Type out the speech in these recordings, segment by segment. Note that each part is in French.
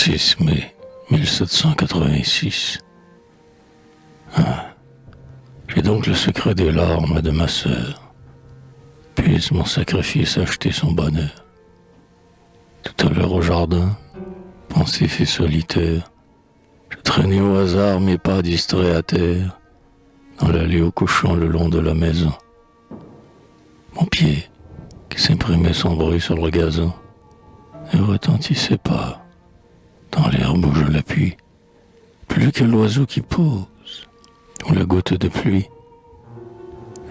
6 mai 1786. J'ai donc le secret des larmes de ma sœur. Puisse mon sacrifice acheter son bonheur. Tout à l'heure au jardin, pensif et solitaire, je traînais au hasard mes pas distraits à terre, dans l'allée au couchant le long de la maison. Mon pied, qui s'imprimait sans bruit sur le gazon, ne retentissait pas dans l'herbe où je l'appuie, plus que l'oiseau qui pose ou la goutte de pluie.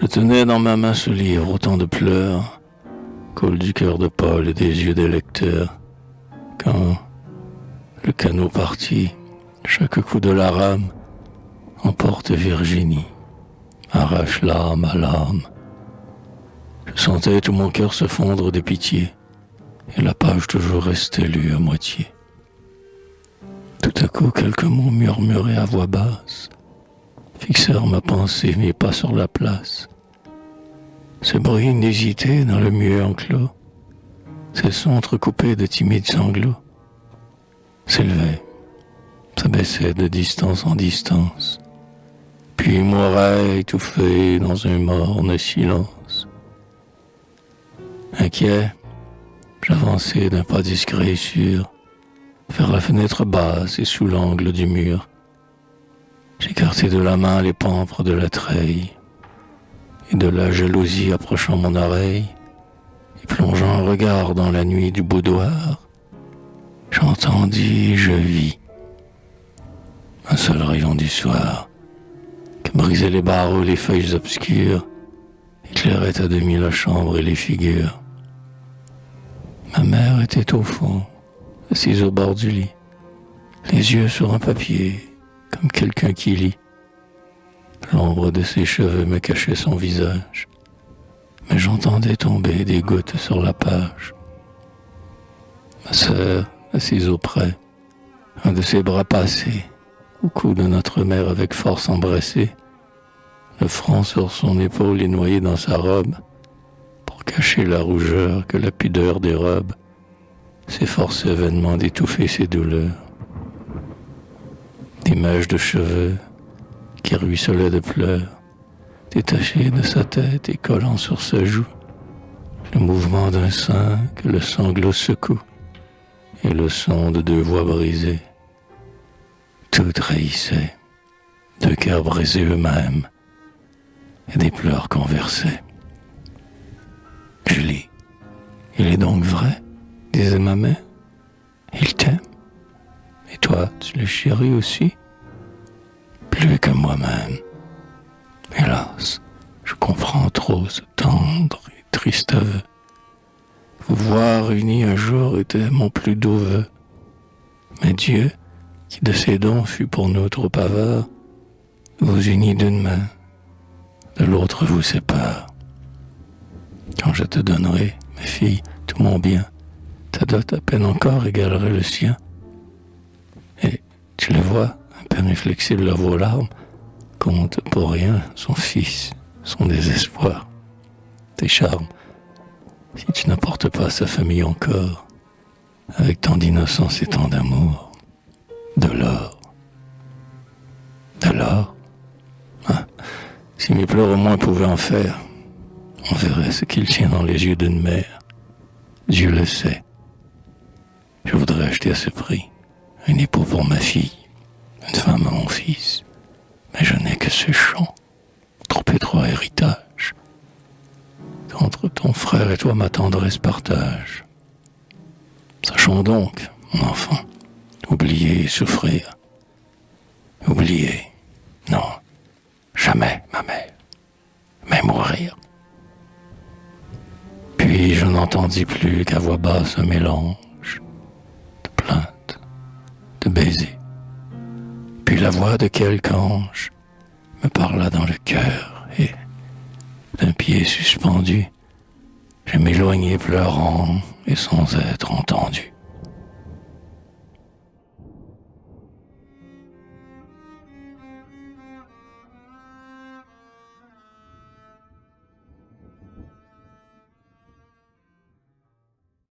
Je tenais dans ma main ce livre, autant de pleurs coulent du cœur de Paul et des yeux des lecteurs. Quand le canot partit, chaque coup de la rame emporte Virginie, arrache l'âme à l'âme. Je sentais tout mon cœur se fondre de pitié, et la page toujours restait lue à moitié. Tout à coup, quelques mots murmurés à voix basse fixèrent ma pensée, mes pas sur la place. Ce bruit inusité dans le muet enclos, ces sons entrecoupés de timides sanglots, s'élevait, s'abaissait de distance en distance, puis mourait étouffé dans un morne silence. Inquiet, j'avançai d'un pas discret et sûr vers la fenêtre basse et sous l'angle du mur. J'écartai de la main les pampres de la treille, et de la jalousie approchant mon oreille, et plongeant un regard dans la nuit du boudoir, j'entendis, je vis un seul rayon du soir, que brisaient les barreaux, les feuilles obscures, éclairait à demi la chambre et les figures. Ma mère était au fond, assise au bord du lit, les yeux sur un papier, comme quelqu'un qui lit. L'ombre de ses cheveux me cachait son visage, mais j'entendais tomber des gouttes sur la page. Ma sœur, assise auprès, un de ses bras passé, au cou de notre mère avec force embrassé, le front sur son épaule et noyé dans sa robe, pour cacher la rougeur que la pudeur dérobe, s'efforçait vainement d'étouffer ses douleurs. Des mèches de cheveux qui ruisselaient de pleurs, détachées de sa tête et collant sur sa joue, le mouvement d'un sein que le sanglot secoue, et le son de deux voix brisées. Tout trahissait, deux cœurs brisés eux-mêmes, et des pleurs conversaient. Julie, il est donc vrai, disait ma mère, il t'aime. Et toi, tu le chéris aussi? Plus que moi-même. Hélas, je comprends trop ce tendre et triste aveu. Vous voir unis un jour était mon plus doux vœu. Mais Dieu, qui de ses dons fut pour nous trop avare, vous unit d'une main, de l'autre vous sépare. Quand je te donnerai, mes filles, tout mon bien, ta dot à peine encore égalerait le sien. Et tu le vois, un père inflexible à vos larmes compte pour rien son fils, son désespoir, tes charmes. Si tu n'apportes pas sa famille encore, avec tant d'innocence et tant d'amour, de l'or. De l'or? Si mes pleurs au moins pouvaient en faire, on verrait ce qu'il tient dans les yeux d'une mère. Dieu le sait. Je voudrais acheter à ce prix un époux pour ma fille, une femme à mon fils, mais je n'ai que ce champ, trop étroit héritage. Entre ton frère et toi ma tendresse partage. Sachons donc, mon enfant, oublier et souffrir. Oublier, non, jamais, ma mère, mais mourir. Puis je n'entendis plus qu'à voix basse un mélange de plaintes, de baisers. Puis la voix de quelque ange me parla dans le cœur et, d'un pied suspendu, je m'éloignai pleurant et sans être entendu.